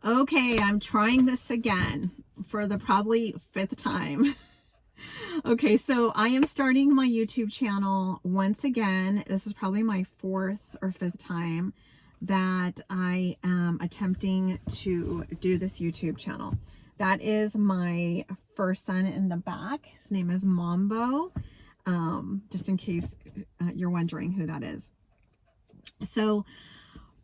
Okay, I'm trying this again for the probably fifth time. Okay, so I am starting my YouTube channel once again. This is probably my fourth or fifth time that I am attempting to do this YouTube channel. That is my first son in the back. His name is Mambo, just in case you're wondering who that is. So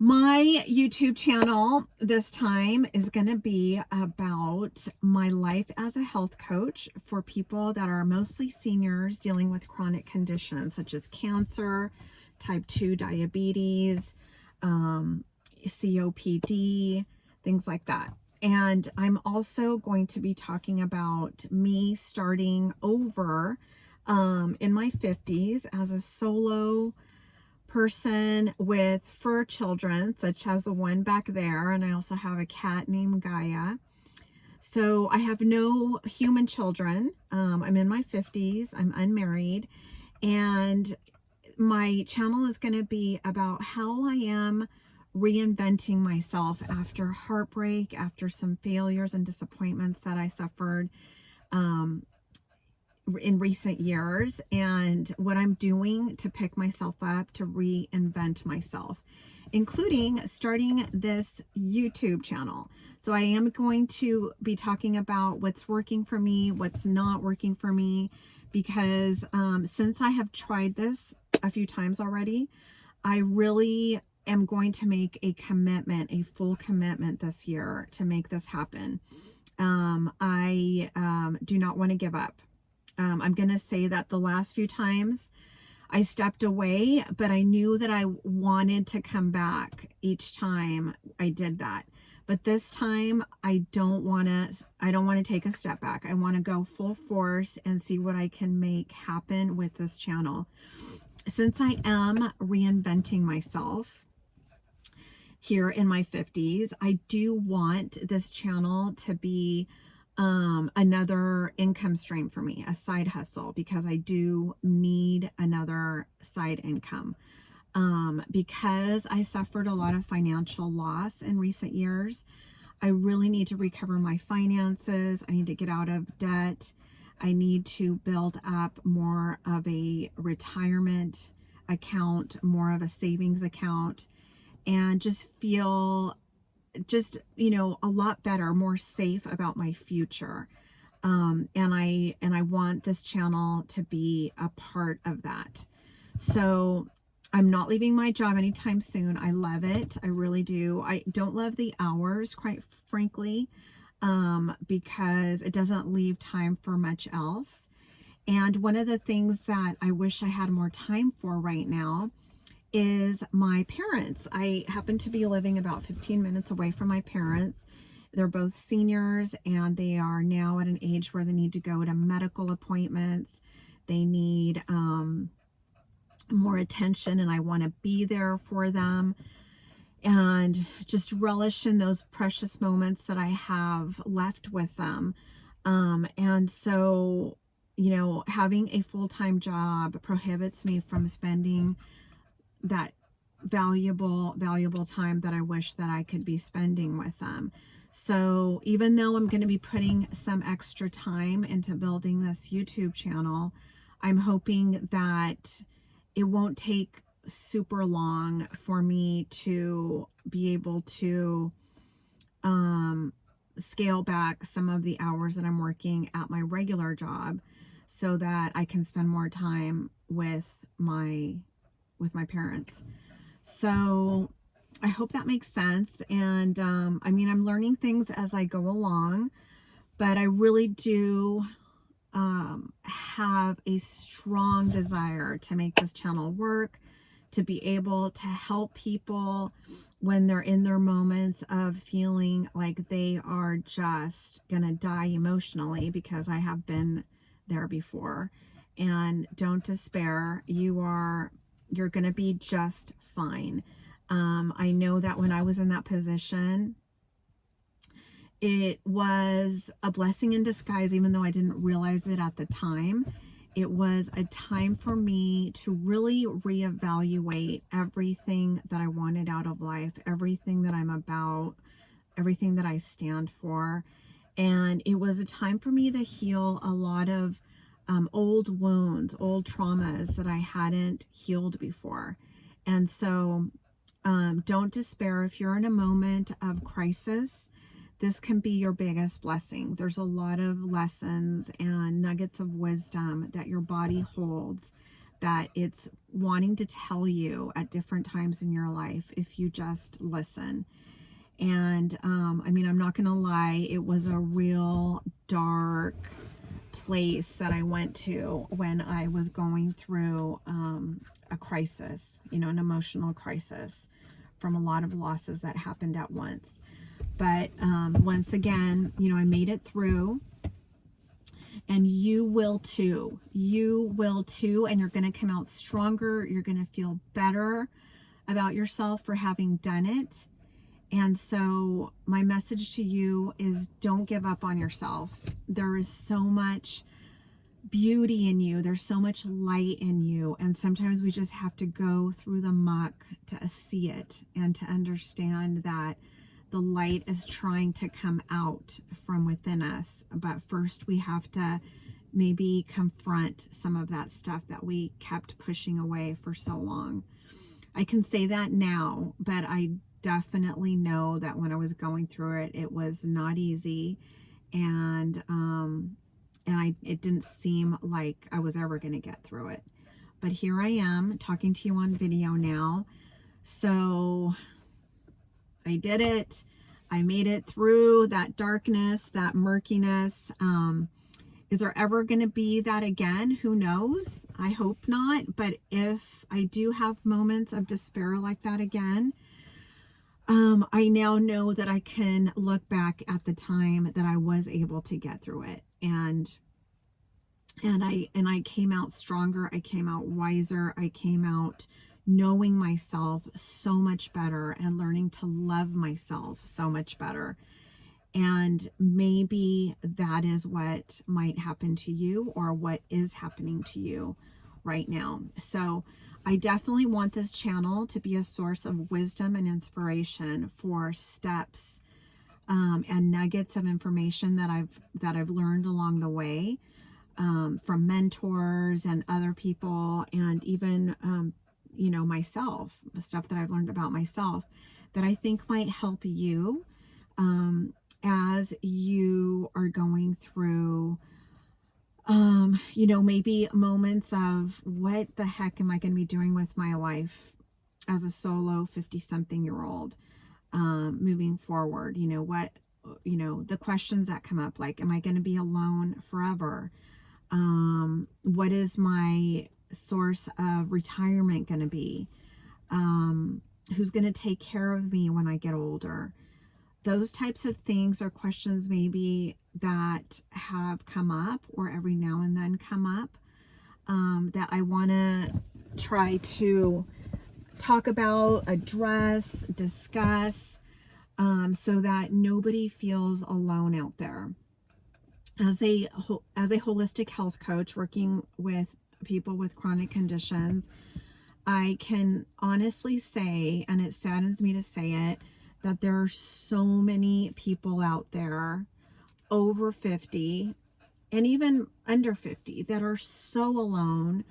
my YouTube channel this time is going to be about my life as a health coach for people that are mostly seniors dealing with chronic conditions such as cancer, type 2 diabetes, COPD, things like that. And I'm also going to be talking about me starting over in my 50s as a solo person with fur children, such as the one back there, and I also have a cat named Gaia. So I have no human children. I'm in my 50s, I'm unmarried, and my channel is going to be about how I am reinventing myself after heartbreak, after some failures and disappointments that I suffered in recent years, and what I'm doing to pick myself up, to reinvent myself, including starting this YouTube channel. So I am going to be talking about what's working for me, what's not working for me, because since I have tried this a few times already, I really am going to make a commitment, a full commitment this year to make this happen. I do not want to give up. I'm going to say that the last few times I stepped away, but I knew that I wanted to come back each time I did that. But this time I don't want to take a step back. I want to go full force and see what I can make happen with this channel. Since I am reinventing myself here in my 50s, I do want this channel to be another income stream for me, a side hustle, because I do need another side income. Because I suffered a lot of financial loss in recent years, I really need to recover my finances. I need to get out of debt. I need to build up more of a retirement account, more of a savings account, and just feel a lot better, more safe about my future. And I want this channel to be a part of that. So I'm not leaving my job anytime soon. I love it. I really do. I don't love the hours, quite frankly, because it doesn't leave time for much else. And one of the things that I wish I had more time for right now is my parents. I happen to be living about 15 minutes away from my parents. They're both seniors, and they are now at an age where they need to go to medical appointments. They need more attention, and I want to be there for them and just relish in those precious moments that I have left with them. And so, having a full-time job prohibits me from spending that valuable time that I wish that I could be spending with them. So even though I'm going to be putting some extra time into building this YouTube channel, I'm hoping that it won't take super long for me to be able to scale back some of the hours that I'm working at my regular job so that I can spend more time with my parents. So I hope that makes sense. And I mean, I'm learning things as I go along, but I really do have a strong desire to make this channel work, to be able to help people when they're in their moments of feeling like they are just gonna die emotionally, because I have been there before. And don't despair. You're going to be just fine. I know that when I was in that position, it was a blessing in disguise, even though I didn't realize it at the time. It was a time for me to really reevaluate everything that I wanted out of life, everything that I'm about, everything that I stand for. And it was a time for me to heal a lot of old wounds, old traumas that I hadn't healed before. And so don't despair if you're in a moment of crisis. This can be your biggest blessing. There's a lot of lessons and nuggets of wisdom that your body holds, that it's wanting to tell you at different times in your life if you just listen. And I mean, I'm not going to lie, it was a real dark place that I went to when I was going through a crisis, you know, an emotional crisis from a lot of losses that happened at once. But once again, you know, I made it through, and you will too. You will too, and you're going to come out stronger. You're going to feel better about yourself for having done it. And so my message to you is, don't give up on yourself. There is so much beauty in you. There's so much light in you. And sometimes we just have to go through the muck to see it and to understand that the light is trying to come out from within us. But first we have to maybe confront some of that stuff that we kept pushing away for so long. I can say that now, but I definitely know that when I was going through it, it was not easy. And it didn't seem like I was ever going to get through it. But here I am talking to you on video now. So I did it. I made it through that darkness, that murkiness. Is there ever going to be that again? Who knows? I hope not. But if I do have moments of despair like that again, I now know that I can look back at the time that I was able to get through it. And I came out stronger. I came out wiser. I came out knowing myself so much better and learning to love myself so much better. And maybe that is what might happen to you, or what is happening to you right now. So I definitely want this channel to be a source of wisdom and inspiration for steps and nuggets of information that I've learned along the way from mentors and other people, and even you know, myself, the stuff that I've learned about myself that I think might help you as you are going through you know, maybe moments of what the heck am I going to be doing with my life as a solo 50-something-year-old moving forward. You know, what, you know, the questions that come up, like, am I going to be alone forever? What is my source of retirement going to be? Who's going to take care of me when I get older? Those types of things are questions maybe that have come up, or every now and then come up, that I want to try to talk about, address, discuss, so that nobody feels alone out there. As a holistic health coach working with people with chronic conditions, I can honestly say, and it saddens me to say it, that there are so many people out there over 50 and even under 50 that are so alone,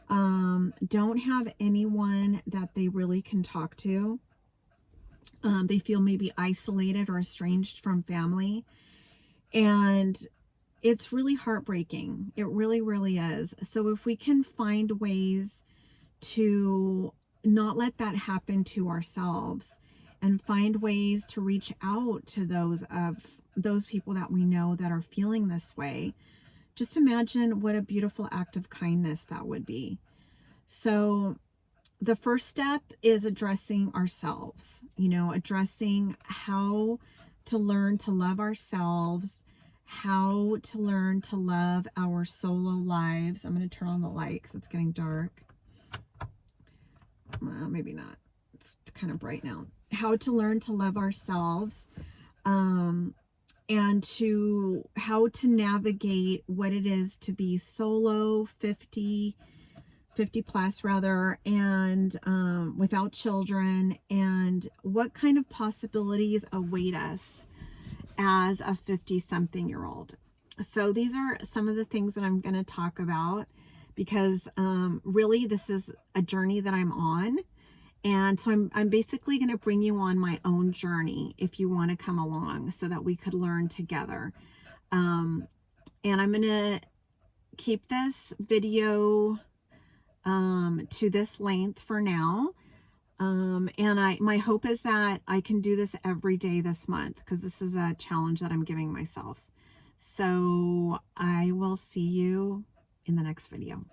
don't have anyone that they really can talk to. They feel maybe isolated or estranged from family. And it's really heartbreaking. It really, really is. So if we can find ways to not let that happen to ourselves, and find ways to reach out to those people that we know that are feeling this way, just imagine what a beautiful act of kindness that would be. So the first step is addressing ourselves, you know, addressing how to learn to love ourselves, how to learn to love our solo lives. I'm going to turn on the light because it's getting dark. Well, maybe not. It's kind of bright now. How to learn to love ourselves, and how to navigate what it is to be solo 50, 50 plus rather, and without children, and what kind of possibilities await us as a 50-something-year-old. So these are some of the things that I'm going to talk about, because really this is a journey that I'm on. And so I'm basically going to bring you on my own journey if you want to come along, so that we could learn together. And I'm going to keep this video to this length for now. And my hope is that I can do this every day this month, because this is a challenge that I'm giving myself. So I will see you in the next video.